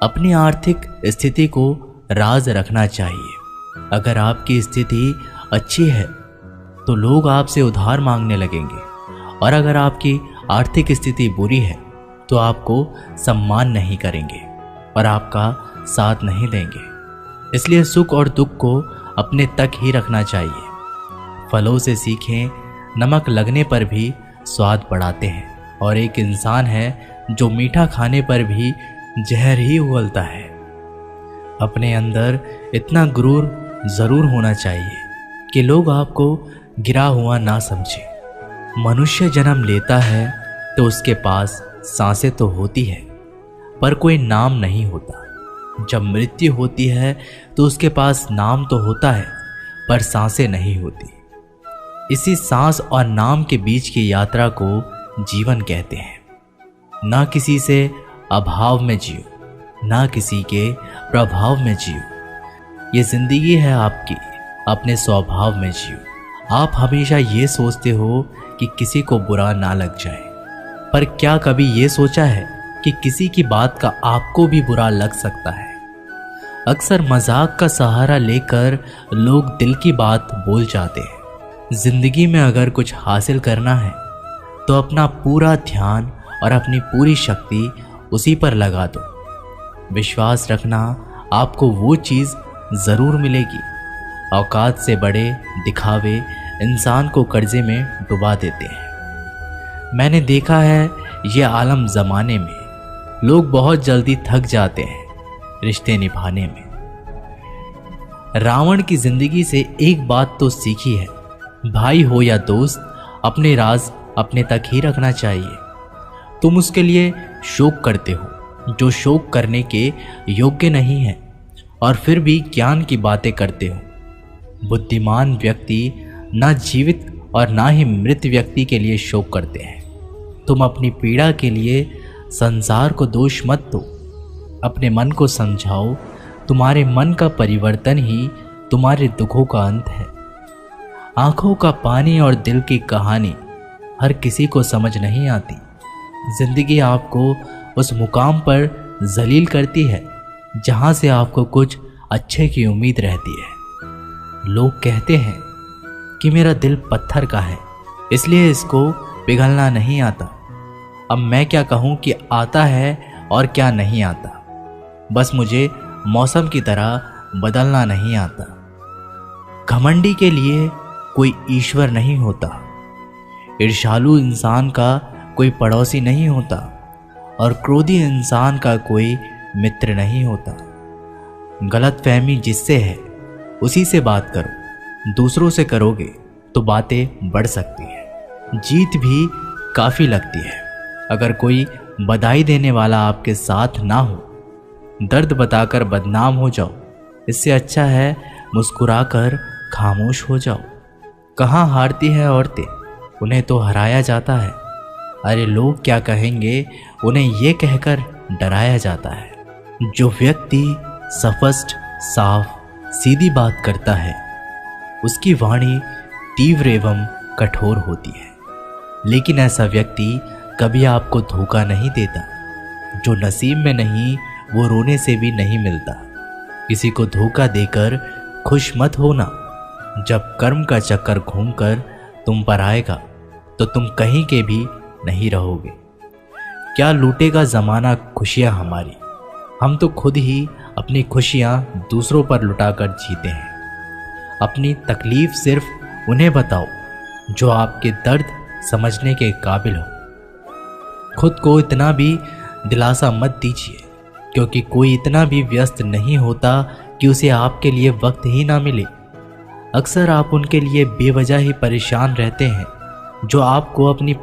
अपनी आर्थिक स्थिति को राज रखना चाहिए। अगर आपकी स्थिति अच्छी है तो लोग आपसे उधार मांगने लगेंगे, और अगर आपकी आर्थिक स्थिति बुरी है तो आपको सम्मान नहीं करेंगे और आपका साथ नहीं देंगे। इसलिए सुख और दुख को अपने तक ही रखना चाहिए। फलों से सीखें, नमक लगने पर भी स्वाद बढ़ाते हैं, और एक इंसान है जो मीठा खाने पर भी जहर ही उगलता है। अपने अंदर इतना गुरूर जरूर होना चाहिए कि लोग आपको गिरा हुआ ना समझे। मनुष्य जन्म लेता है तो उसके पास सांसें तो होती है पर कोई नाम नहीं होता। जब मृत्यु होती है तो उसके पास नाम तो होता है पर सांसें नहीं होती। इसी सांस और नाम के बीच की यात्रा को जीवन कहते हैं। ना किसी से अभाव में जियो, ना किसी के प्रभाव में जियो। ये जिंदगी है आपकी, अपने स्वभाव में जियो। आप हमेशा ये सोचते हो कि किसी को बुरा ना लग जाए, पर क्या कभी ये सोचा है कि किसी की बात का आपको भी बुरा लग सकता है? अक्सर मजाक का सहारा लेकर लोग दिल की बात बोल जाते हैं। जिंदगी में अगर कुछ हासिल करना है तो अपना पूरा ध्यान और अपनी पूरी शक्ति उसी पर लगा दो। विश्वास रखना, आपको वो चीज़ ज़रूर मिलेगी। औकात से बड़े दिखावे इंसान को कर्जे में डुबा देते हैं। मैंने देखा है ये आलम ज़माने में लोग बहुत जल्दी थक जाते हैं रिश्ते निभाने में। रावण की जिंदगी से एक बात तो सीखी है, भाई हो या दोस्त, अपने राज अपने तक ही रखना चाहिए। तुम उसके लिए शोक करते हो जो शोक करने के योग्य नहीं है, और फिर भी ज्ञान की बातें करते हो। बुद्धिमान व्यक्ति ना जीवित और ना ही मृत व्यक्ति के लिए शोक करते हैं। तुम अपनी पीड़ा के लिए संसार को दोष मत दो, अपने मन को समझाओ। तुम्हारे मन का परिवर्तन ही तुम्हारे दुखों का अंत है। आंखों का पानी और दिल की कहानी हर किसी को समझ नहीं आती। जिंदगी आपको उस मुकाम पर जलील करती है जहां से आपको कुछ अच्छे की उम्मीद रहती है। लोग कहते हैं कि मेरा दिल पत्थर का है, इसलिए इसको पिघलना नहीं आता। अब मैं क्या कहूँ कि आता है और क्या नहीं आता। बस मुझे मौसम की तरह बदलना नहीं आता। घमंडी के लिए कोई ईश्वर नहीं होता। ईर्ष्यालु इंसान का कोई पड़ोसी नहीं होता, और क्रोधी इंसान का कोई मित्र नहीं होता। गलतफहमी जिससे है उसी से बात करो। दूसरों से करोगे तो बातें बढ़ सकती हैं, जीत भी काफ़ी लगती है। अगर कोई बधाई देने वाला आपके साथ ना हो, दर्द बताकर बदनाम हो जाओ। इससे अच्छा है मुस्कुराकर खामोश हो जाओ। कहाँ हारती हैं औरतें, उन्हें तो हराया जाता है। अरे लोग क्या कहेंगे, उन्हें ये कहकर डराया जाता है। जो व्यक्ति स्पष्ट, साफ, सीधी बात करता है उसकी वाणी तीव्र एवं कठोर होती है। लेकिन ऐसा व्यक्ति कभी आपको धोखा नहीं देता। जो नसीब में नहीं वो रोने से भी नहीं मिलता। किसी को धोखा देकर खुश मत होना। जब कर्म का चक्कर घूमकर तुम पर आएगा तो तुम कहीं के भी नहीं रहोगे। क्या लूटेगा ज़माना खुशियाँ हमारी, हम तो खुद ही अपनी खुशियाँ दूसरों पर लुटाकर जीते हैं। अपनी तकलीफ सिर्फ उन्हें बताओ जो आपके दर्द समझने के काबिल हो। खुद को इतना भी दिलासा मत दीजिए, क्योंकि कोई इतना भी व्यस्त नहीं होता कि उसे आपके लिए वक्त ही ना मिले। अक्सर आप उनके लिए बेवजह ही परेशान रहते हैं जो आपको अपनी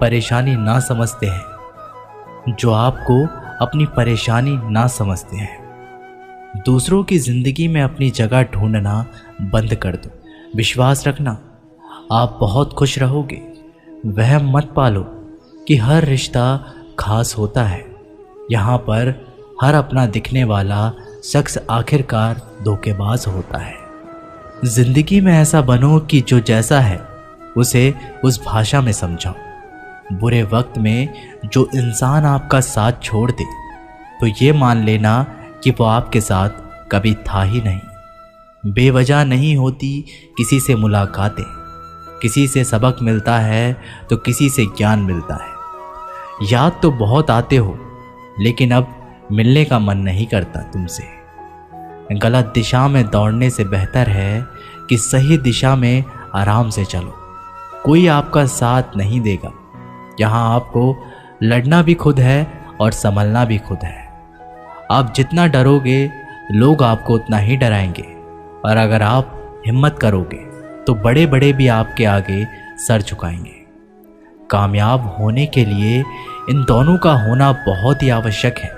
परेशानी ना समझते हैं, दूसरों की जिंदगी में अपनी जगह ढूंढना बंद कर दो। विश्वास रखना, आप बहुत खुश रहोगे। वहम मत पालो कि हर रिश्ता खास होता है। यहाँ पर हर अपना दिखने वाला शख्स आखिरकार धोखेबाज होता है। जिंदगी में ऐसा बनो कि जो जैसा है उसे उस भाषा में समझाओ। बुरे वक्त में जो इंसान आपका साथ छोड़ दे तो ये मान लेना कि वो आपके साथ कभी था ही नहीं। बेवजह नहीं होती किसी से मुलाकातें, किसी से सबक मिलता है तो किसी से ज्ञान मिलता है। याद तो बहुत आते हो, लेकिन अब मिलने का मन नहीं करता तुमसे। गलत दिशा में दौड़ने से बेहतर है कि सही दिशा में आराम से चलो। कोई आपका साथ नहीं देगा। यहाँ आपको लड़ना भी खुद है और संभलना भी खुद है। आप जितना डरोगे लोग आपको उतना ही डराएंगे, और अगर आप हिम्मत करोगे तो बड़े बड़े भी आपके आगे सर झुकाएंगे। कामयाब होने के लिए इन दोनों का होना बहुत ही आवश्यक है।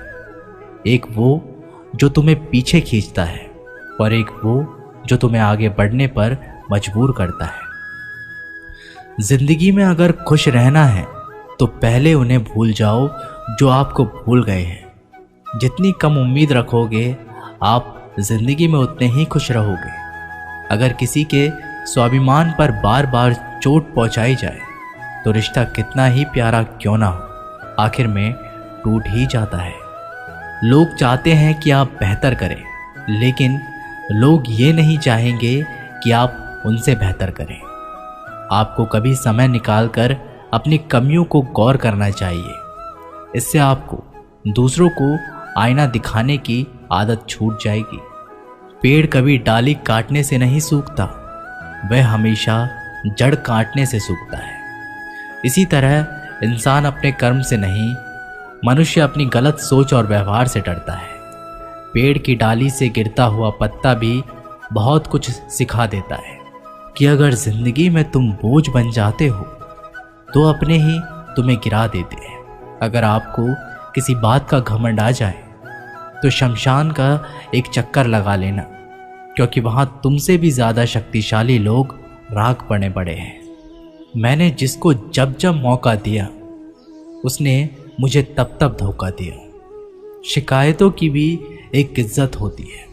एक वो जो तुम्हें पीछे खींचता है, और एक वो जो तुम्हें आगे बढ़ने पर मजबूर करता है। जिंदगी में अगर खुश रहना है तो पहले उन्हें भूल जाओ जो आपको भूल गए हैं। जितनी कम उम्मीद रखोगे आप जिंदगी में उतने ही खुश रहोगे। अगर किसी के स्वाभिमान पर बार बार चोट पहुंचाई जाए तो रिश्ता कितना ही प्यारा क्यों ना हो, आखिर में टूट ही जाता है। लोग चाहते हैं कि आप बेहतर करें, लेकिन लोग ये नहीं चाहेंगे कि आप उनसे बेहतर करें। आपको कभी समय निकालकर अपनी कमियों को गौर करना चाहिए। इससे आपको दूसरों को आईना दिखाने की आदत छूट जाएगी। पेड़ कभी डाली काटने से नहीं सूखता, वह हमेशा जड़ काटने से सूखता है। इसी तरह इंसान अपने कर्म से नहीं, मनुष्य अपनी गलत सोच और व्यवहार से डरता है। पेड़ की डाली से गिरता हुआ पत्ता भी बहुत कुछ सिखा देता है कि अगर जिंदगी में तुम बोझ बन जाते हो तो अपने ही तुम्हें गिरा देते हैं। अगर आपको किसी बात का घमंड आ जाए तो शमशान का एक चक्कर लगा लेना, क्योंकि वहां तुमसे भी ज्यादा शक्तिशाली लोग राख पड़ने पड़े हैं। मैंने जिसको जब जब मौका दिया उसने मुझे तब तब धोखा दिया। शिकायतों की भी एक इज्जत होती है,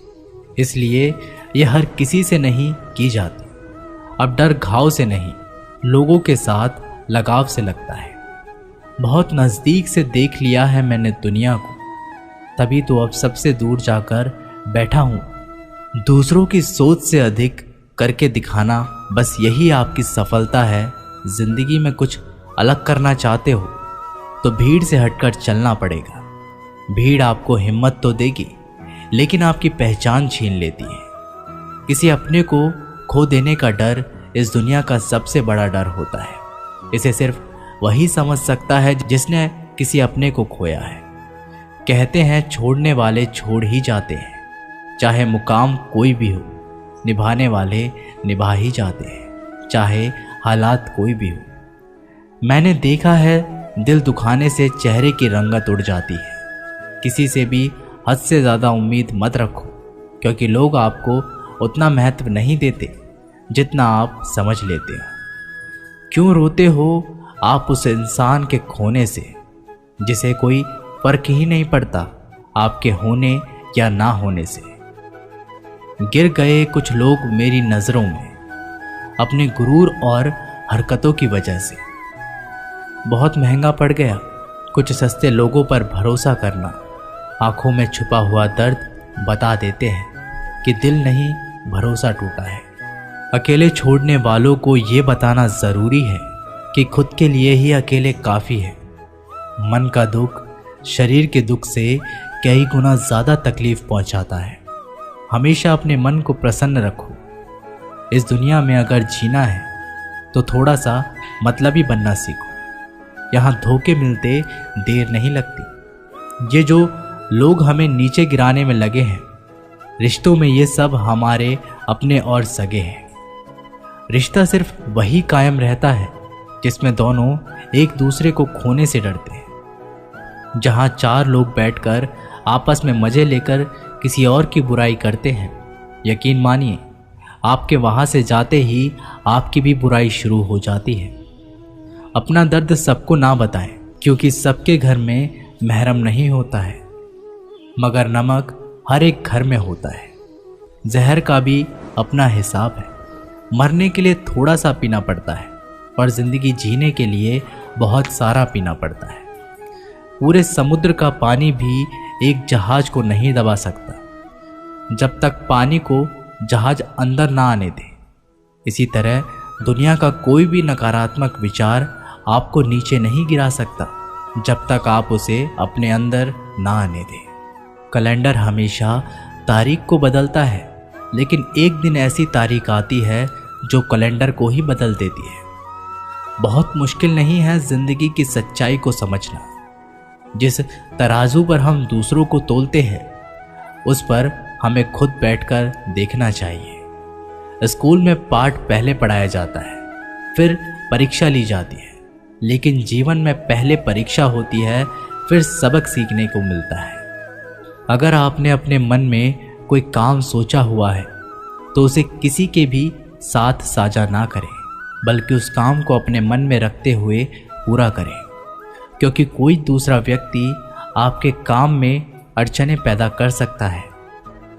इसलिए यह हर किसी से नहीं की जाती। अब डर घाव से नहीं, लोगों के साथ लगाव से लगता है। बहुत नज़दीक से देख लिया है मैंने दुनिया को, तभी तो अब सबसे दूर जाकर बैठा हूँ। दूसरों की सोच से अधिक करके दिखाना, बस यही आपकी सफलता है। जिंदगी में कुछ अलग करना चाहते हो तो भीड़ से हटकर चलना पड़ेगा। भीड़ आपको हिम्मत तो देगी, लेकिन आपकी पहचान छीन लेती है। किसी अपने को खो देने का डर इस दुनिया का सबसे बड़ा डर होता है। इसे सिर्फ वही समझ सकता है जिसने किसी अपने को खोया है। कहते हैं छोड़ने वाले छोड़ ही जाते हैं, चाहे मुकाम कोई भी हो। निभाने वाले निभा ही जाते हैं, चाहे हालात कोई भी हो। मैंने देखा है दिल दुखाने से चेहरे की रंगत उड़ जाती है। किसी से भी हद से ज़्यादा उम्मीद मत रखो, क्योंकि लोग आपको उतना महत्व नहीं देते जितना आप समझ लेते हो। क्यों रोते हो आप उस इंसान के खोने से जिसे कोई फर्क ही नहीं पड़ता आपके होने या ना होने से। गिर गए कुछ लोग मेरी नज़रों में अपने गुरूर और हरकतों की वजह से। बहुत महंगा पड़ गया कुछ सस्ते लोगों पर भरोसा करना। आंखों में छुपा हुआ दर्द बता देते हैं कि दिल नहीं, भरोसा टूटा है। अकेले छोड़ने वालों को ये बताना ज़रूरी है कि खुद के लिए ही अकेले काफ़ी है। मन का दुख शरीर के दुख से कई गुना ज़्यादा तकलीफ पहुंचाता है। हमेशा अपने मन को प्रसन्न रखो। इस दुनिया में अगर जीना है तो थोड़ा सा मतलबी बनना सीखो। यहाँ धोखे मिलते देर नहीं लगती। ये जो लोग हमें नीचे गिराने में लगे हैं, रिश्तों में ये सब हमारे अपने और सगे हैं। रिश्ता सिर्फ वही कायम रहता है जिसमें दोनों एक दूसरे को खोने से डरते हैं। जहाँ चार लोग बैठकर आपस में मजे लेकर किसी और की बुराई करते हैं, यकीन मानिए आपके वहाँ से जाते ही आपकी भी बुराई शुरू हो जाती है। अपना दर्द सबको ना बताएं, क्योंकि सबके घर में महरम नहीं होता है, मगर नमक हर एक घर में होता है। जहर का भी अपना हिसाब है। मरने के लिए थोड़ा सा पीना पड़ता है और ज़िंदगी जीने के लिए बहुत सारा पीना पड़ता है। पूरे समुद्र का पानी भी एक जहाज को नहीं दबा सकता जब तक पानी को जहाज अंदर ना आने दे। इसी तरह दुनिया का कोई भी नकारात्मक विचार आपको नीचे नहीं गिरा सकता जब तक आप उसे अपने अंदर ना आने दें। कैलेंडर हमेशा तारीख को बदलता है, लेकिन एक दिन ऐसी तारीख आती है जो कैलेंडर को ही बदल देती है। बहुत मुश्किल नहीं है जिंदगी की सच्चाई को समझना। जिस तराजू पर हम दूसरों को तोलते हैं उस पर हमें खुद बैठकर देखना चाहिए। स्कूल में पाठ पहले पढ़ाया जाता है, फिर परीक्षा ली जाती है, लेकिन जीवन में पहले परीक्षा होती है, फिर सबक सीखने को मिलता है। अगर आपने अपने मन में कोई काम सोचा हुआ है तो उसे किसी के भी साथ साझा ना करें, बल्कि उस काम को अपने मन में रखते हुए पूरा करें, क्योंकि कोई दूसरा व्यक्ति आपके काम में अड़चनें पैदा कर सकता है।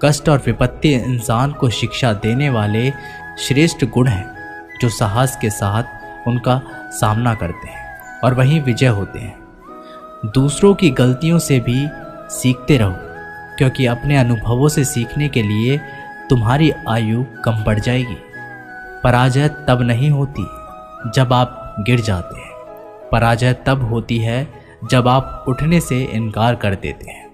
कष्ट और विपत्ति इंसान को शिक्षा देने वाले श्रेष्ठ गुण हैं जो साहस के साथ उनका सामना करते हैं और वहीं विजय होते हैं। दूसरों की गलतियों से भी सीखते रहो, क्योंकि अपने अनुभवों से सीखने के लिए तुम्हारी आयु कम बढ़ जाएगी। पराजय तब नहीं होती जब आप गिर जाते हैं, पराजय तब होती है जब आप उठने से इनकार कर देते हैं।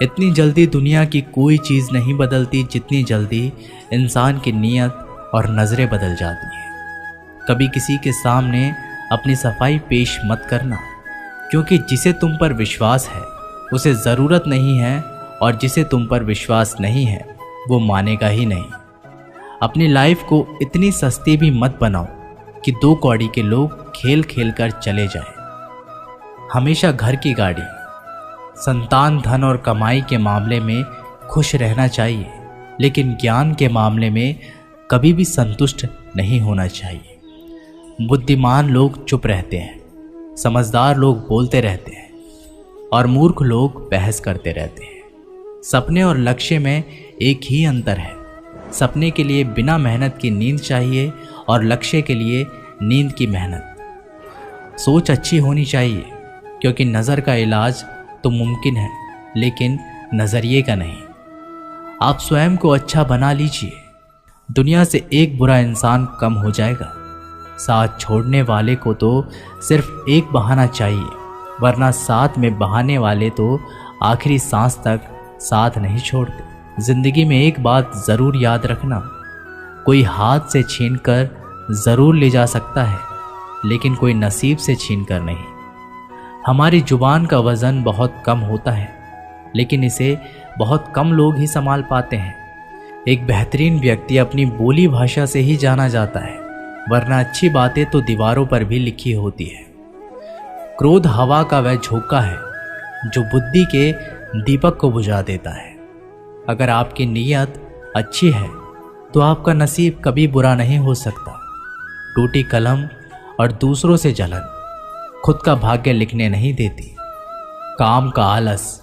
इतनी जल्दी दुनिया की कोई चीज़ नहीं बदलती जितनी जल्दी इंसान की नीयत और नज़रें बदल जाती हैं। कभी किसी के सामने अपनी सफाई पेश मत करना, क्योंकि जिसे तुम पर विश्वास है उसे ज़रूरत नहीं है, और जिसे तुम पर विश्वास नहीं है वो मानेगा ही नहीं। अपनी लाइफ को इतनी सस्ती भी मत बनाओ कि 2 कौड़ी के लोग खेल खेल कर चले जाएं। हमेशा घर की गाड़ी, संतान, धन और कमाई के मामले में खुश रहना चाहिए, लेकिन ज्ञान के मामले में कभी भी संतुष्ट नहीं होना चाहिए। बुद्धिमान लोग चुप रहते हैं, समझदार लोग बोलते रहते हैं और मूर्ख लोग बहस करते रहते हैं। सपने और लक्ष्य में एक ही अंतर है। सपने के लिए बिना मेहनत की नींद चाहिए और लक्ष्य के लिए नींद की मेहनत। सोच अच्छी होनी चाहिए, क्योंकि नज़र का इलाज तो मुमकिन है, लेकिन नज़रिए का नहीं। आप स्वयं को अच्छा बना लीजिए, दुनिया से एक बुरा इंसान कम हो जाएगा। साथ छोड़ने वाले को तो सिर्फ एक बहाना चाहिए, वरना साथ में बहाने वाले तो आखिरी सांस तक साथ नहीं छोड़ते। जिंदगी में एक बात ज़रूर याद रखना, कोई हाथ से छीनकर ज़रूर ले जा सकता है, लेकिन कोई नसीब से छीनकर नहीं। हमारी जुबान का वज़न बहुत कम होता है, लेकिन इसे बहुत कम लोग ही संभाल पाते हैं। एक बेहतरीन व्यक्ति अपनी बोली भाषा से ही जाना जाता है, वरना अच्छी बातें तो दीवारों पर भी लिखी होती है। क्रोध हवा का वह झोंका है जो बुद्धि के दीपक को बुझा देता है। अगर आपकी नीयत अच्छी है तो आपका नसीब कभी बुरा नहीं हो सकता। टूटी कलम और दूसरों से जलन खुद का भाग्य लिखने नहीं देती। काम का आलस,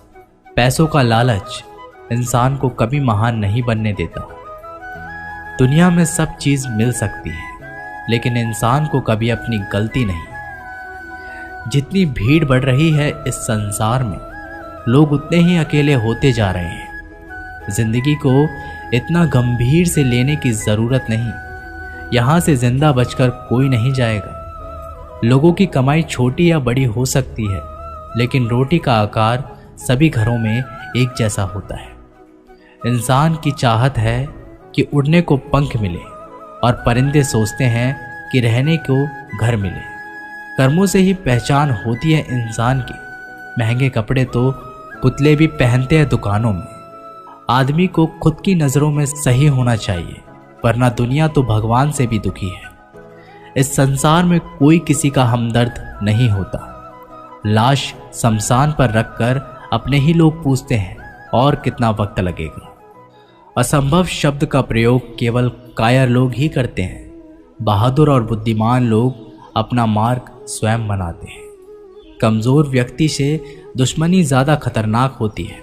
पैसों का लालच इंसान को कभी महान नहीं बनने देता। दुनिया में सब चीज़ मिल सकती है, लेकिन इंसान को कभी अपनी गलती नहीं। जितनी भीड़ बढ़ रही है इस संसार में, लोग उतने ही अकेले होते जा रहे हैं। जिंदगी को इतना गंभीर से लेने की ज़रूरत नहीं। यहाँ से जिंदा बचकर कोई नहीं जाएगा। लोगों की कमाई छोटी या बड़ी हो सकती है, लेकिन रोटी का आकार सभी घरों में एक जैसा होता है। इंसान की चाहत है कि उड़ने को पंख मिले, और परिंदे सोचते हैं कि रहने को घर मिले। कर्मों से ही पहचान होती है इंसान की। महंगे कपड़े तो पुतले भी पहनते हैं दुकानों में। आदमी को खुद की नज़रों में सही होना चाहिए, वरना दुनिया तो भगवान से भी दुखी है। इस संसार में कोई किसी का हमदर्द नहीं होता। लाश शमशान पर रखकर अपने ही लोग पूछते हैं और कितना वक्त लगेगा। असंभव शब्द का प्रयोग केवल कायर लोग ही करते हैं। बहादुर और बुद्धिमान लोग अपना मार्ग स्वयं बनाते हैं। कमज़ोर व्यक्ति से दुश्मनी ज़्यादा खतरनाक होती है,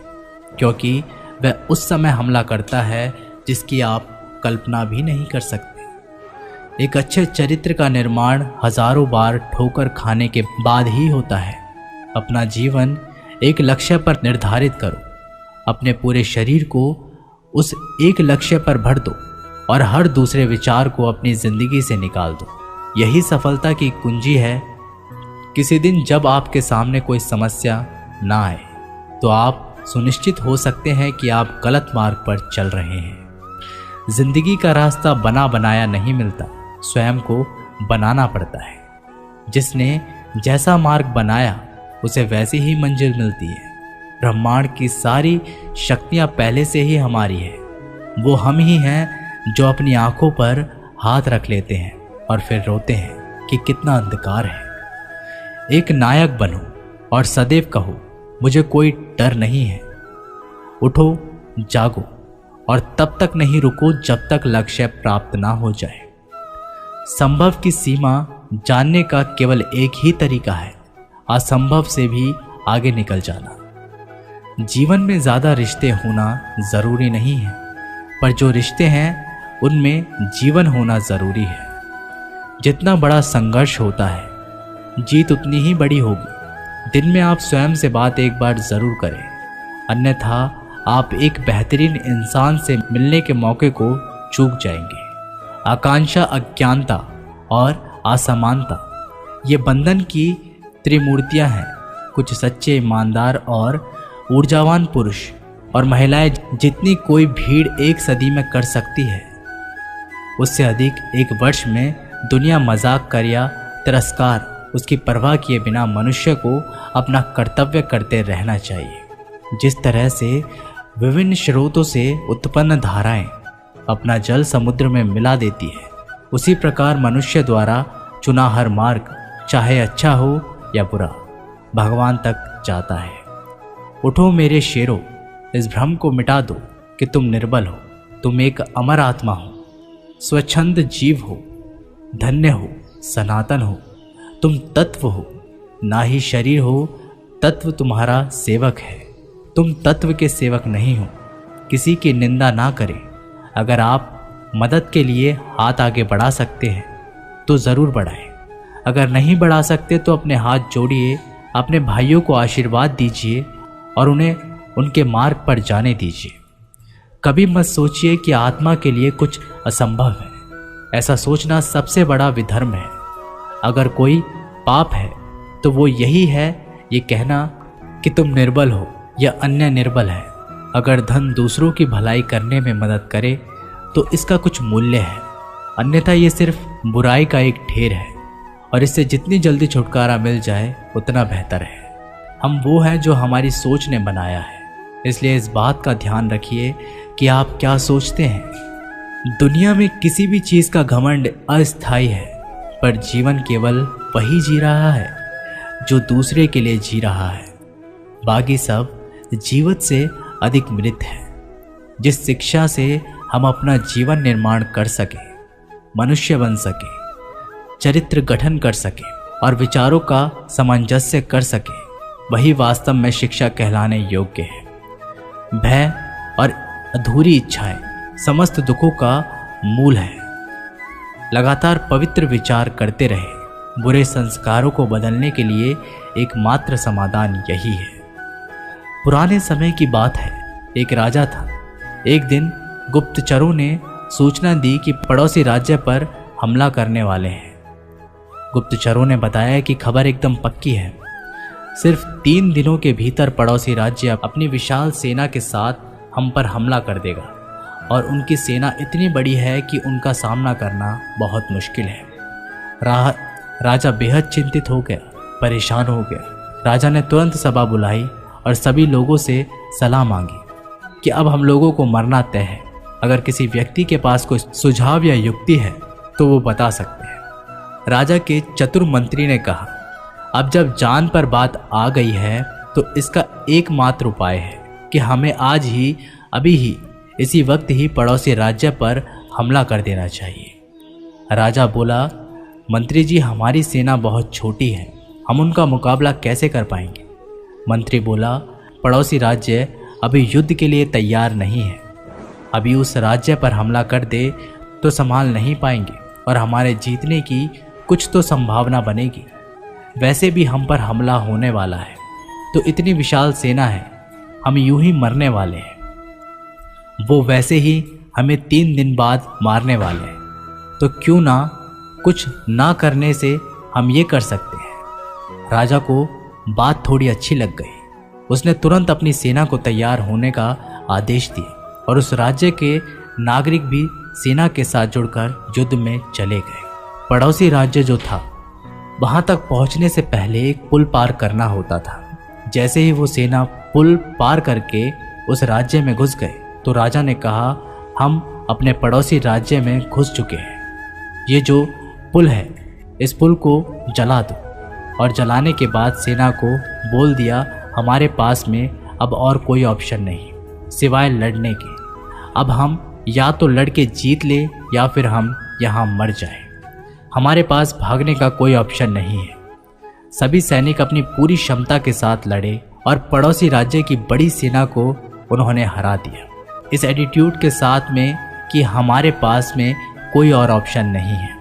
क्योंकि वह उस समय हमला करता है जिसकी आप कल्पना भी नहीं कर सकते। एक अच्छे चरित्र का निर्माण हजारों बार ठोकर खाने के बाद ही होता है। अपना जीवन एक लक्ष्य पर निर्धारित करो, अपने पूरे शरीर को उस एक लक्ष्य पर भर दो और हर दूसरे विचार को अपनी जिंदगी से निकाल दो। यही सफलता की कुंजी है। किसी दिन जब आपके सामने कोई समस्या ना आए तो आप सुनिश्चित हो सकते हैं कि आप गलत मार्ग पर चल रहे हैं। जिंदगी का रास्ता बना बनाया नहीं मिलता, स्वयं को बनाना पड़ता है। जिसने जैसा मार्ग बनाया उसे वैसी ही मंजिल मिलती है। ब्रह्मांड की सारी शक्तियां पहले से ही हमारी है। वो हम ही हैं जो अपनी आंखों पर हाथ रख लेते हैं और फिर रोते हैं कि कितना अंधकार है। एक नायक बनो और सदैव कहो, मुझे कोई डर नहीं है। उठो, जागो और तब तक नहीं रुको जब तक लक्ष्य प्राप्त ना हो जाए। संभव की सीमा जानने का केवल एक ही तरीका है, असंभव से भी आगे निकल जाना। जीवन में ज्यादा रिश्ते होना जरूरी नहीं है, पर जो रिश्ते हैं उनमें जीवन होना जरूरी है। जितना बड़ा संघर्ष होता है, जीत उतनी ही बड़ी होगी। दिन में आप स्वयं से बात एक बार जरूर करें, अन्यथा आप एक बेहतरीन इंसान से मिलने के मौके को चूक जाएंगे। आकांक्षा, अज्ञानता और असमानता ये बंधन की त्रिमूर्तियां हैं। कुछ सच्चे, ईमानदार और ऊर्जावान पुरुष और महिलाएं जितनी कोई भीड़ एक सदी में कर सकती है, उससे अधिक एक वर्ष में दुनिया मजाक कर या तिरस्कार उसकी परवाह किए बिना मनुष्य को अपना कर्तव्य करते रहना चाहिए। जिस तरह से विभिन्न स्रोतों से उत्पन्न धाराएं अपना जल समुद्र में मिला देती है, उसी प्रकार मनुष्य द्वारा चुना हर मार्ग, चाहे अच्छा हो या बुरा, भगवान तक जाता है। उठो मेरे शेरों, इस भ्रम को मिटा दो कि तुम निर्बल हो। तुम एक अमर आत्मा हो, स्वच्छंद जीव हो, धन्य हो, सनातन हो। तुम तत्व हो, ना ही शरीर हो। तत्व तुम्हारा सेवक है, तुम तत्व के सेवक नहीं हो। किसी की निंदा ना करें। अगर आप मदद के लिए हाथ आगे बढ़ा सकते हैं तो ज़रूर बढ़ाएं। अगर नहीं बढ़ा सकते तो अपने हाथ जोड़िए, अपने भाइयों को आशीर्वाद दीजिए और उन्हें उनके मार्ग पर जाने दीजिए। कभी मत सोचिए कि आत्मा के लिए कुछ असंभव है। ऐसा सोचना सबसे बड़ा विधर्म है। अगर कोई पाप है तो वो यही है ये कहना कि तुम निर्बल हो या अन्य निर्बल है। अगर धन दूसरों की भलाई करने में मदद करे तो इसका कुछ मूल्य है, अन्यथा ये सिर्फ बुराई का एक ढेर है और इससे जितनी जल्दी छुटकारा मिल जाए उतना बेहतर है। हम वो हैं जो हमारी सोच ने बनाया है, इसलिए इस बात का ध्यान रखिए कि आप क्या सोचते हैं। दुनिया में किसी भी चीज़ का घमंड अस्थायी है, पर जीवन केवल वही जी रहा है जो दूसरे के लिए जी रहा है। बाकी सब जीवित से अधिक मृत है। जिस शिक्षा से हम अपना जीवन निर्माण कर सके, मनुष्य बन सके, चरित्र गठन कर सके और विचारों का सामंजस्य कर सके, वही वास्तव में शिक्षा कहलाने योग्य है। भय और अधूरी इच्छाएं समस्त दुखों का मूल है। लगातार पवित्र विचार करते रहे। बुरे संस्कारों को बदलने के लिए एकमात्र समाधान यही है। पुराने समय की बात है, एक राजा था। एक दिन गुप्तचरों ने सूचना दी कि पड़ोसी राज्य पर हमला करने वाले हैं। गुप्तचरों ने बताया कि खबर एकदम पक्की है। सिर्फ 3 दिनों के भीतर पड़ोसी राज्य अपनी विशाल सेना के साथ हम पर हमला कर देगा और उनकी सेना इतनी बड़ी है कि उनका सामना करना बहुत मुश्किल है। राजा बेहद चिंतित हो गया, परेशान हो गया। राजा ने तुरंत सभा बुलाई और सभी लोगों से सलाह मांगी कि अब हम लोगों को मरना तय है। अगर किसी व्यक्ति के पास कोई सुझाव या युक्ति है तो वो बता सकते हैं। राजा के चतुर मंत्री ने कहा, अब जब जान पर बात आ गई है तो इसका एकमात्र उपाय है कि हमें आज ही, अभी ही, इसी वक्त ही पड़ोसी राज्य पर हमला कर देना चाहिए। राजा बोला, मंत्री जी, हमारी सेना बहुत छोटी है, हम उनका मुकाबला कैसे कर पाएंगे। मंत्री बोला, पड़ोसी राज्य अभी युद्ध के लिए तैयार नहीं है। अभी उस राज्य पर हमला कर दे तो संभाल नहीं पाएंगे और हमारे जीतने की कुछ तो संभावना बनेगी। वैसे भी हम पर हमला होने वाला है। तो इतनी विशाल सेना है, हम यूं ही मरने वाले हैं। वो वैसे ही हमें 3 दिन बाद मारने वाले हैं, तो क्यों ना कुछ ना करने से हम ये कर सकते हैं। राजा को बात थोड़ी अच्छी लग गई। उसने तुरंत अपनी सेना को तैयार होने का आदेश दिया और उस राज्य के नागरिक भी सेना के साथ जुड़कर युद्ध में चले गए। पड़ोसी राज्य जो था, वहां तक पहुंचने से पहले एक पुल पार करना होता था। जैसे ही वो सेना पुल पार करके उस राज्य में घुस गए तो राजा ने कहा, हम अपने पड़ोसी राज्य में घुस चुके हैं। ये जो पुल है, इस पुल को जला दो। और जलाने के बाद सेना को बोल दिया, हमारे पास में अब और कोई ऑप्शन नहीं सिवाय लड़ने के। अब हम या तो लड़ के जीत ले या फिर हम यहाँ मर जाएं। हमारे पास भागने का कोई ऑप्शन नहीं है। सभी सैनिक अपनी पूरी क्षमता के साथ लड़े और पड़ोसी राज्य की बड़ी सेना को उन्होंने हरा दिया, इस एटीट्यूड के साथ में कि हमारे पास में कोई और ऑप्शन नहीं है।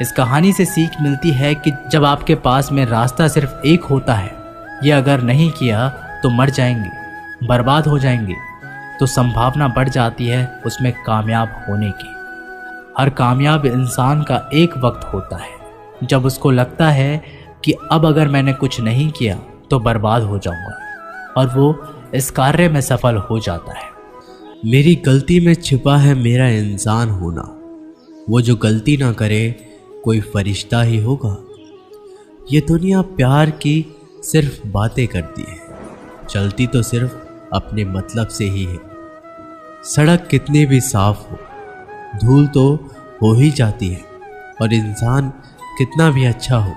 इस कहानी से सीख मिलती है कि जब आपके पास में रास्ता सिर्फ एक होता है, ये अगर नहीं किया तो मर जाएंगे, बर्बाद हो जाएंगे, तो संभावना बढ़ जाती है उसमें कामयाब होने की। हर कामयाब इंसान का एक वक्त होता है जब उसको लगता है कि अब अगर मैंने कुछ नहीं किया तो बर्बाद हो जाऊंगा, और वो इस कार्य में सफल हो जाता है। मेरी गलती में छिपा है मेरा इंसान होना। वो जो गलती ना करे कोई फरिश्ता ही होगा। ये दुनिया प्यार की सिर्फ बातें करती है, चलती तो सिर्फ अपने मतलब से ही है। सड़क कितनी भी साफ हो, धूल तो हो ही जाती है, और इंसान कितना भी अच्छा हो,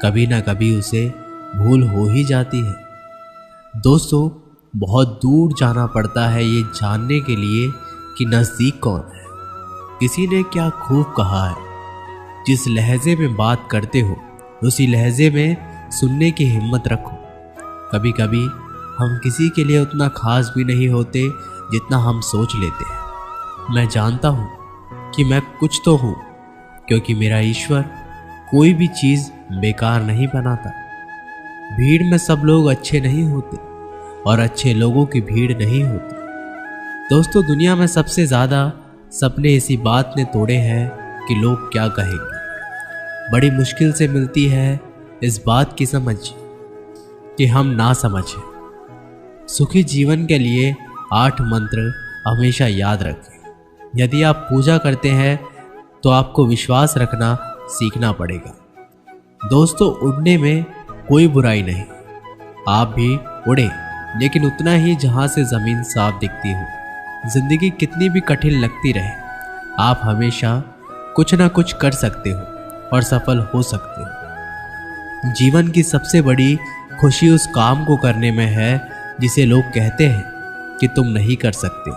कभी ना कभी उसे भूल हो ही जाती है। दोस्तों, बहुत दूर जाना पड़ता है ये जानने के लिए कि नज़दीक कौन है। किसी ने क्या खूब कहा है, जिस लहजे में बात करते हो उसी लहजे में सुनने की हिम्मत रखो। कभी कभी हम किसी के लिए उतना खास भी नहीं होते जितना हम सोच लेते हैं। मैं जानता हूँ कि मैं कुछ तो हूँ, क्योंकि मेरा ईश्वर कोई भी चीज़ बेकार नहीं बनाता। भीड़ में सब लोग अच्छे नहीं होते और अच्छे लोगों की भीड़ नहीं होती। दोस्तों, दुनिया में सबसे ज़्यादा सपने इसी बात ने तोड़े हैं कि लोग क्या कहेंगे। बड़ी मुश्किल से मिलती है इस बात की समझ कि हम ना समझें। सुखी जीवन के लिए 8 मंत्र हमेशा याद रखें। यदि आप पूजा करते हैं तो आपको विश्वास रखना सीखना पड़ेगा। दोस्तों, उड़ने में कोई बुराई नहीं। आप भी उड़े, लेकिन उतना ही जहां से ज़मीन साफ दिखती हो। जिंदगी कितनी भी कठिन लगती रहे, आप हमेशा कुछ ना कुछ कर सकते हो और सफल हो सकते हो। जीवन की सबसे बड़ी खुशी उस काम को करने में है जिसे लोग कहते हैं कि तुम नहीं कर सकते।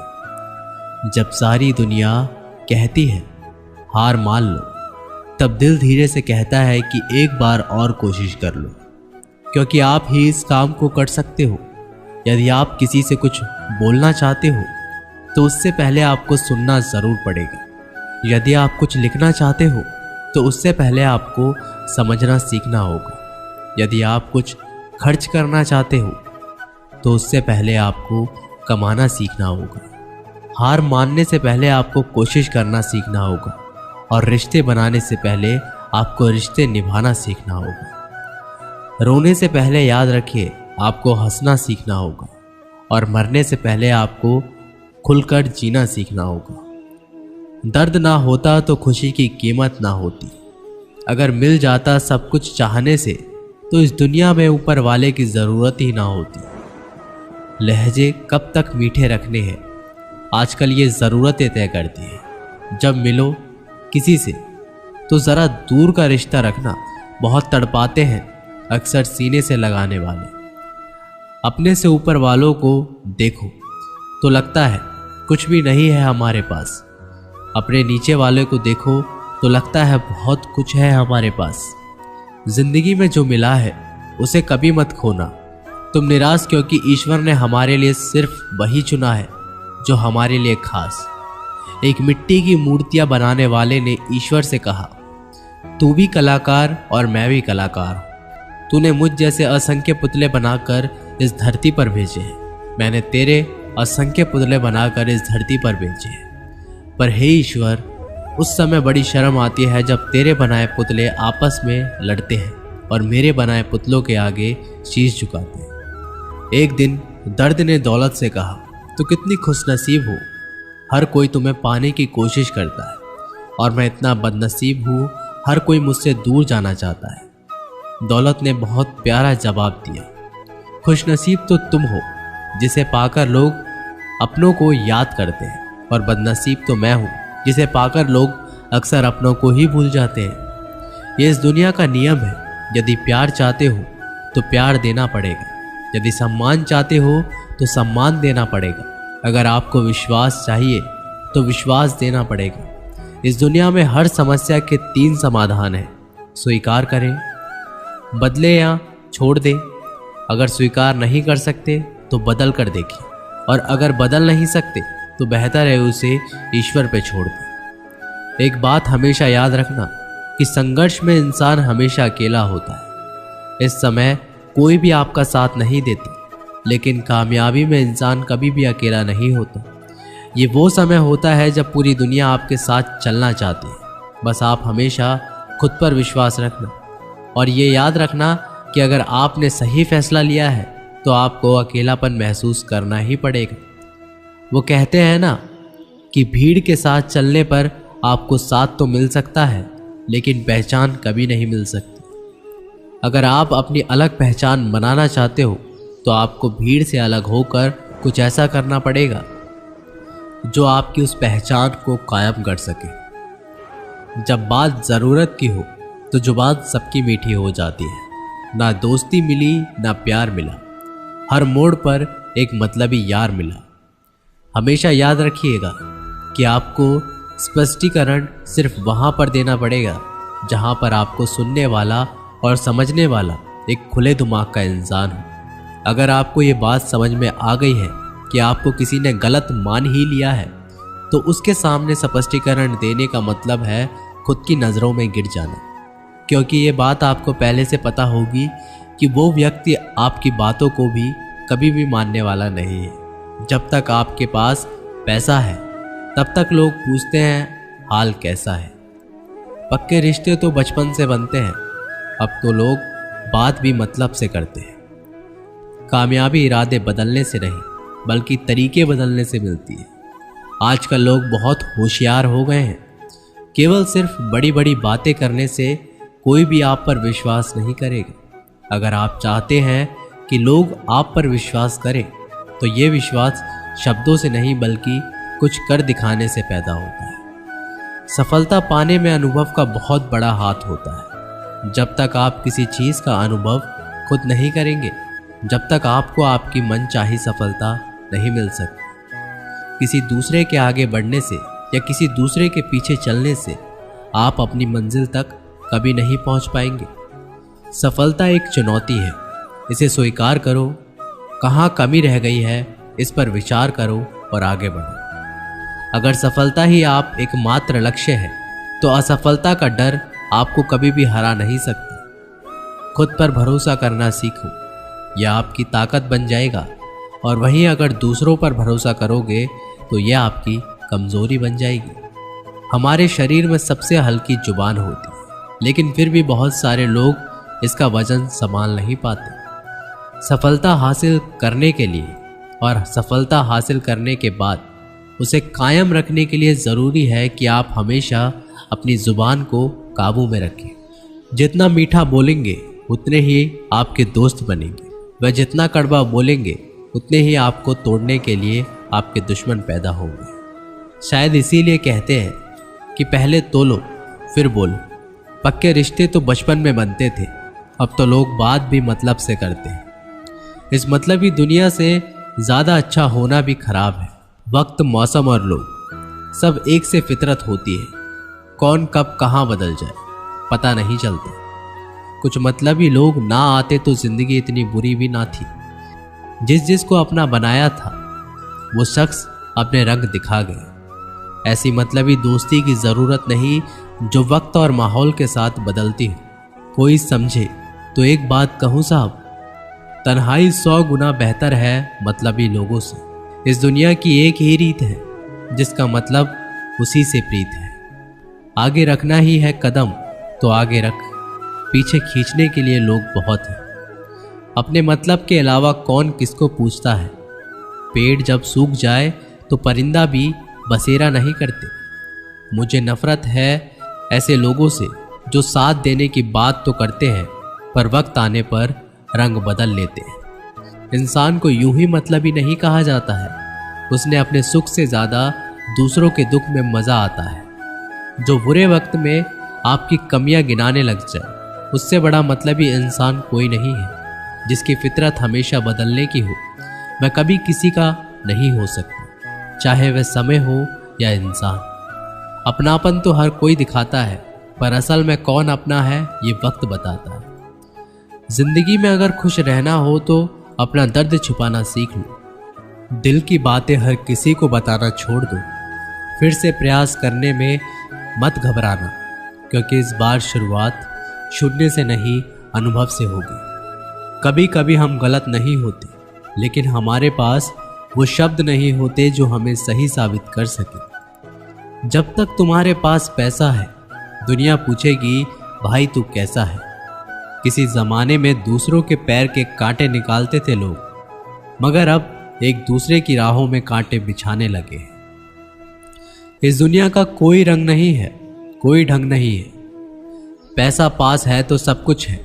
जब सारी दुनिया कहती है हार मान लो, तब दिल धीरे से कहता है कि एक बार और कोशिश कर लो, क्योंकि आप ही इस काम को कर सकते हो। यदि आप किसी से कुछ बोलना चाहते हो तो उससे पहले आपको सुनना ज़रूर पड़ेगा। यदि आप कुछ लिखना चाहते हो तो उससे पहले आपको समझना सीखना होगा। यदि आप कुछ खर्च करना चाहते हो तो उससे पहले आपको कमाना सीखना होगा। हार मानने से पहले आपको कोशिश करना सीखना होगा, और रिश्ते बनाने से पहले आपको रिश्ते निभाना सीखना होगा। रोने से पहले याद रखिए आपको हंसना सीखना होगा, और मरने से पहले आपको खुलकर जीना सीखना होगा। दर्द ना होता तो खुशी की कीमत ना होती। अगर मिल जाता सब कुछ चाहने से तो इस दुनिया में ऊपर वाले की ज़रूरत ही ना होती। लहजे कब तक मीठे रखने हैं, आजकल ये ज़रूरतें तय करती हैं। जब मिलो किसी से तो ज़रा दूर का रिश्ता रखना। बहुत तड़पाते हैं अक्सर सीने से लगाने वाले। अपने से ऊपर वालों को देखो तो लगता है कुछ भी नहीं है हमारे पास। अपने नीचे वाले को देखो तो लगता है बहुत कुछ है हमारे पास। जिंदगी में जो मिला है उसे कभी मत खोना। तुम निराश क्योंकि ईश्वर ने हमारे लिए सिर्फ वही चुना है जो हमारे लिए खास। एक मिट्टी की मूर्तियां बनाने वाले ने ईश्वर से कहा, तू भी कलाकार और मैं भी कलाकार हूं। तूने मुझ जैसे असंख्य पुतले बनाकर इस धरती पर भेजे हैं। मैंने तेरे असंख्य पुतले बनाकर इस धरती पर भेजे हैं। पर हे ईश्वर, उस समय बड़ी शर्म आती है जब तेरे बनाए पुतले आपस में लड़ते हैं और मेरे बनाए पुतलों के आगे शीश झुकाते हैं। एक दिन दर्द ने दौलत से कहा, तू कितनी खुशनसीब हो, हर कोई तुम्हें पाने की कोशिश करता है और मैं इतना बदनसीब हूँ, हर कोई मुझसे दूर जाना चाहता है। दौलत ने बहुत प्यारा जवाब दिया, खुशनसीब तो तुम हो जिसे पाकर लोग अपनों को याद करते हैं, और बदनसीब तो मैं हूँ जिसे पाकर लोग अक्सर अपनों को ही भूल जाते हैं। ये इस दुनिया का नियम है। यदि प्यार चाहते हो तो प्यार देना पड़ेगा, यदि सम्मान चाहते हो तो सम्मान देना पड़ेगा, अगर आपको विश्वास चाहिए तो विश्वास देना पड़ेगा। इस दुनिया में हर समस्या के 3 समाधान हैं, स्वीकार करें, बदले या छोड़ दें। अगर स्वीकार नहीं कर सकते तो बदल कर देखिए, और अगर बदल नहीं सकते तो बेहतर है उसे ईश्वर पे छोड़ दें। एक बात हमेशा याद रखना कि संघर्ष में इंसान हमेशा अकेला होता है। इस समय कोई भी आपका साथ नहीं देता, लेकिन कामयाबी में इंसान कभी भी अकेला नहीं होता। ये वो समय होता है जब पूरी दुनिया आपके साथ चलना चाहती है। बस आप हमेशा खुद पर विश्वास रखना, और ये याद रखना कि अगर आपने सही फैसला लिया है तो आपको अकेलापन महसूस करना ही पड़ेगा। वो कहते हैं ना कि भीड़ के साथ चलने पर आपको साथ तो मिल सकता है, लेकिन पहचान कभी नहीं मिल सकती। अगर आप अपनी अलग पहचान बनाना चाहते हो तो आपको भीड़ से अलग होकर कुछ ऐसा करना पड़ेगा जो आपकी उस पहचान को कायम कर सके। जब बात ज़रूरत की हो तो जुबान सबकी मीठी हो जाती है। ना दोस्ती मिली ना प्यार मिला, हर मोड़ पर एक मतलबी यार मिला। हमेशा याद रखिएगा कि आपको स्पष्टीकरण सिर्फ वहाँ पर देना पड़ेगा जहाँ पर आपको सुनने वाला और समझने वाला एक खुले दिमाग का इंसान हो। अगर आपको ये बात समझ में आ गई है कि आपको किसी ने गलत मान ही लिया है, तो उसके सामने स्पष्टीकरण देने का मतलब है खुद की नज़रों में गिर जाना, क्योंकि ये बात आपको पहले से पता होगी कि वो व्यक्ति आपकी बातों को भी कभी भी मानने वाला नहीं है। जब तक आपके पास पैसा है तब तक लोग पूछते हैं हाल कैसा है। पक्के रिश्ते तो बचपन से बनते हैं, अब तो लोग बात भी मतलब से करते हैं। कामयाबी इरादे बदलने से नहीं बल्कि तरीके बदलने से मिलती है। आजकल लोग बहुत होशियार हो गए हैं। केवल सिर्फ बड़ी बड़ी बातें करने से कोई भी आप पर विश्वास नहीं करेगा। अगर आप चाहते हैं कि लोग आप पर विश्वास करें तो ये विश्वास शब्दों से नहीं बल्कि कुछ कर दिखाने से पैदा होता है। सफलता पाने में अनुभव का बहुत बड़ा हाथ होता है। जब तक आप किसी चीज़ का अनुभव खुद नहीं करेंगे, जब तक आपको आपकी मनचाही सफलता नहीं मिल सकती। किसी दूसरे के आगे बढ़ने से या किसी दूसरे के पीछे चलने से आप अपनी मंजिल तक कभी नहीं पहुंच पाएंगे। सफलता एक चुनौती है, इसे स्वीकार करो। कहाँ कमी रह गई है इस पर विचार करो और आगे बढ़ो। अगर सफलता ही आप एकमात्र लक्ष्य है तो असफलता का डर आपको कभी भी हरा नहीं सकता। खुद पर भरोसा करना सीखो, यह आपकी ताकत बन जाएगा, और वहीं अगर दूसरों पर भरोसा करोगे तो यह आपकी कमजोरी बन जाएगी। हमारे शरीर में सबसे हल्की जुबान होती है, लेकिन फिर भी बहुत सारे लोग इसका वजन संभाल नहीं पाते। सफलता हासिल करने के लिए और सफलता हासिल करने के बाद उसे कायम रखने के लिए ज़रूरी है कि आप हमेशा अपनी ज़ुबान को काबू में रखें। जितना मीठा बोलेंगे उतने ही आपके दोस्त बनेंगे, वह जितना कड़वा बोलेंगे उतने ही आपको तोड़ने के लिए आपके दुश्मन पैदा होंगे। शायद इसीलिए कहते हैं कि पहले तोलो फिर बोलो। पक्के रिश्ते तो बचपन में बनते थे, अब तो लोग बात भी मतलब से करते हैं। इस मतलबी दुनिया से ज़्यादा अच्छा होना भी खराब है। वक्त, मौसम और लोग सब एक से फितरत होती है। कौन कब कहाँ बदल जाए पता नहीं चलता। कुछ मतलबी लोग ना आते तो जिंदगी इतनी बुरी भी ना थी। जिसको अपना बनाया था वो शख्स अपने रंग दिखा गए। ऐसी मतलबी दोस्ती की ज़रूरत नहीं जो वक्त और माहौल के साथ बदलती हो। कोई समझे तो एक बात कहूँ साहब, तन्हाई 100 गुना बेहतर है मतलबी लोगों से। इस दुनिया की एक ही रीत है जिसका मतलब उसी से प्रीत है। आगे रखना ही है कदम तो आगे रख, पीछे खींचने के लिए लोग बहुत हैं। अपने मतलब के अलावा कौन किसको पूछता है। पेड़ जब सूख जाए तो परिंदा भी बसेरा नहीं करते। मुझे नफरत है ऐसे लोगों से जो साथ देने की बात तो करते हैं पर वक्त आने पर रंग बदल लेते हैं। इंसान को यूं ही मतलबी नहीं कहा जाता है, उसने अपने सुख से ज़्यादा दूसरों के दुख में मज़ा आता है। जो बुरे वक्त में आपकी कमियां गिनाने लग जाए, उससे बड़ा मतलबी इंसान कोई नहीं है। जिसकी फितरत हमेशा बदलने की हो, वह कभी किसी का नहीं हो सकता, चाहे वह समय हो या इंसान। अपनापन तो हर कोई दिखाता है, पर असल में कौन अपना है ये वक्त बताता है। जिंदगी में अगर खुश रहना हो तो अपना दर्द छुपाना सीख लो। दिल की बातें हर किसी को बताना छोड़ दो। फिर से प्रयास करने में मत घबराना, क्योंकि इस बार शुरुआत शून्य से नहीं अनुभव से होगी। कभी कभी हम गलत नहीं होते, लेकिन हमारे पास वो शब्द नहीं होते जो हमें सही साबित कर सके। जब तक तुम्हारे पास पैसा है, दुनिया पूछेगी भाई तू कैसा है। किसी जमाने में दूसरों के पैर के कांटे निकालते थे लोग, मगर अब एक दूसरे की राहों में कांटे बिछाने लगे हैं। इस दुनिया का कोई रंग नहीं है, कोई ढंग नहीं है। पैसा पास है तो सब कुछ है,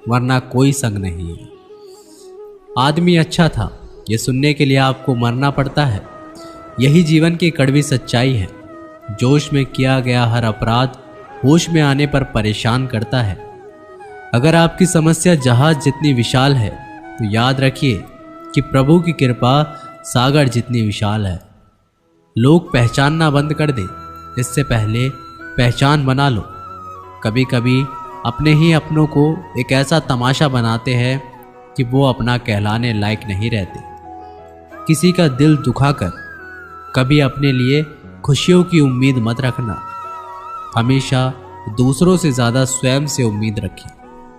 वरना कोई संग नहीं है। आदमी अच्छा था ये सुनने के लिए आपको मरना पड़ता है। यही जीवन की कड़वी सच्चाई है। जोश में किया गया हर अपराध होश में आने पर परेशान करता है। अगर आपकी समस्या जहाज जितनी विशाल है तो याद रखिए कि प्रभु की कृपा सागर जितनी विशाल है। लोग पहचानना बंद कर दे, इससे पहले पहचान बना लो। कभी कभी अपने ही अपनों को एक ऐसा तमाशा बनाते हैं कि वो अपना कहलाने लायक नहीं रहते। किसी का दिल दुखाकर कभी अपने लिए खुशियों की उम्मीद मत रखना। हमेशा दूसरों से ज़्यादा स्वयं से उम्मीद रखें,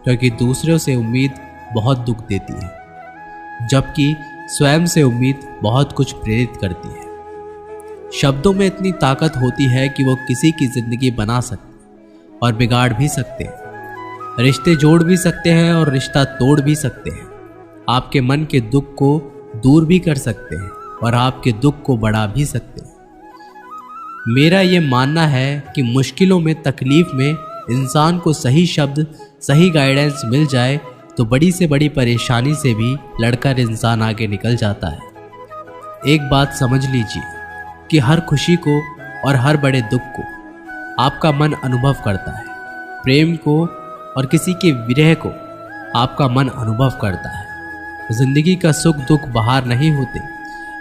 क्योंकि दूसरों से उम्मीद बहुत दुख देती है, जबकि स्वयं से उम्मीद बहुत कुछ प्रेरित करती है। शब्दों में इतनी ताकत होती है कि वो किसी की जिंदगी बना सकते और बिगाड़ भी सकते हैं। रिश्ते जोड़ भी सकते हैं और रिश्ता तोड़ भी सकते हैं। आपके मन के दुख को दूर भी कर सकते हैं और आपके दुख को बढ़ा भी सकते हैं। मेरा ये मानना है कि मुश्किलों में, तकलीफ में इंसान को सही शब्द, सही गाइडेंस मिल जाए तो बड़ी से बड़ी परेशानी से भी लड़कर इंसान आगे निकल जाता है। एक बात समझ लीजिए कि हर खुशी को और हर बड़े दुख को आपका मन अनुभव करता है। प्रेम को और किसी के विरह को आपका मन अनुभव करता है। जिंदगी का सुख दुख बाहर नहीं होते,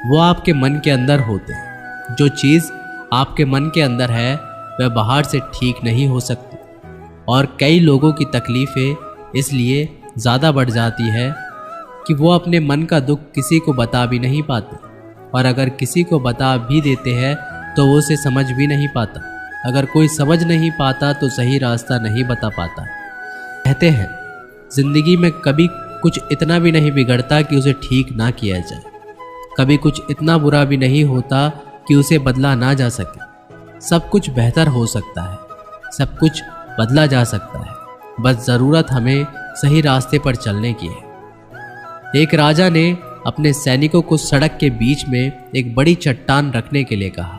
वो आपके मन के अंदर होते हैं। जो चीज़ आपके मन के अंदर है वह बाहर से ठीक नहीं हो सकती। और कई लोगों की तकलीफ़ें इसलिए ज़्यादा बढ़ जाती है कि वो अपने मन का दुख किसी को बता भी नहीं पाते, और अगर किसी को बता भी देते हैं तो वो उसे समझ भी नहीं पाता। अगर कोई समझ नहीं पाता तो सही रास्ता नहीं बता पाता। कहते हैं जिंदगी में कभी कुछ इतना भी नहीं बिगड़ता कि उसे ठीक ना किया जाए। कभी कुछ इतना बुरा भी नहीं होता कि उसे बदला ना जा सके। सब कुछ बेहतर हो सकता है, सब कुछ बदला जा सकता है, बस ज़रूरत हमें सही रास्ते पर चलने की है। एक राजा ने अपने सैनिकों को सड़क के बीच में एक बड़ी चट्टान रखने के लिए कहा।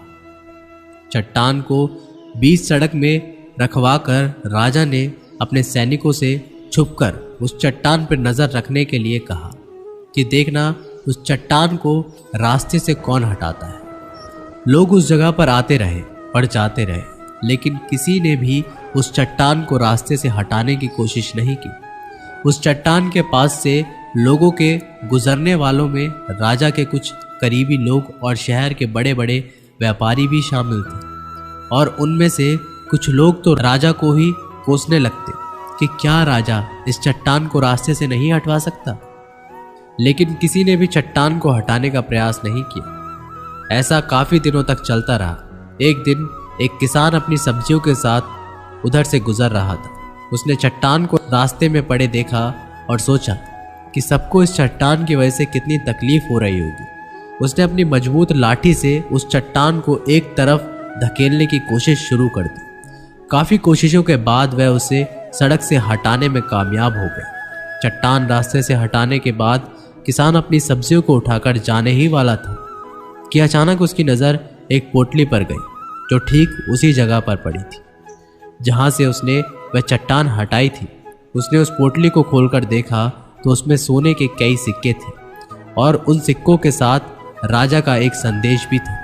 चट्टान को बीच सड़क में रखवाकर राजा ने अपने सैनिकों से छुपकर उस चट्टान पर नज़र रखने के लिए कहा कि देखना उस चट्टान को रास्ते से कौन हटाता है। लोग उस जगह पर आते रहे और जाते रहे, लेकिन किसी ने भी उस चट्टान को रास्ते से हटाने की कोशिश नहीं की। उस चट्टान के पास से लोगों के गुजरने वालों में राजा के कुछ करीबी लोग और शहर के बड़े बड़े व्यापारी भी शामिल थे, और उनमें से कुछ लोग तो राजा को ही कोसने लगते कि क्या राजा इस चट्टान को रास्ते से नहीं हटवा सकता। लेकिन किसी ने भी चट्टान को हटाने का प्रयास नहीं किया। ऐसा काफ़ी दिनों तक चलता रहा। एक दिन एक किसान अपनी सब्जियों के साथ उधर से गुजर रहा था। उसने चट्टान को रास्ते में पड़े देखा और सोचा कि सबको इस चट्टान की वजह से कितनी तकलीफ हो रही होगी। उसने अपनी मजबूत लाठी से उस चट्टान को एक तरफ धकेलने की कोशिश शुरू कर दी। काफ़ी कोशिशों के बाद वह उसे सड़क से हटाने में कामयाब हो गए। चट्टान रास्ते से हटाने के बाद किसान अपनी सब्जियों को उठाकर जाने ही वाला था कि अचानक उसकी नज़र एक पोटली पर गई जो ठीक उसी जगह पर पड़ी थी जहाँ से उसने वह चट्टान हटाई थी। उसने उस पोटली को खोलकर देखा तो उसमें सोने के कई सिक्के थे और उन सिक्कों के साथ राजा का एक संदेश भी था।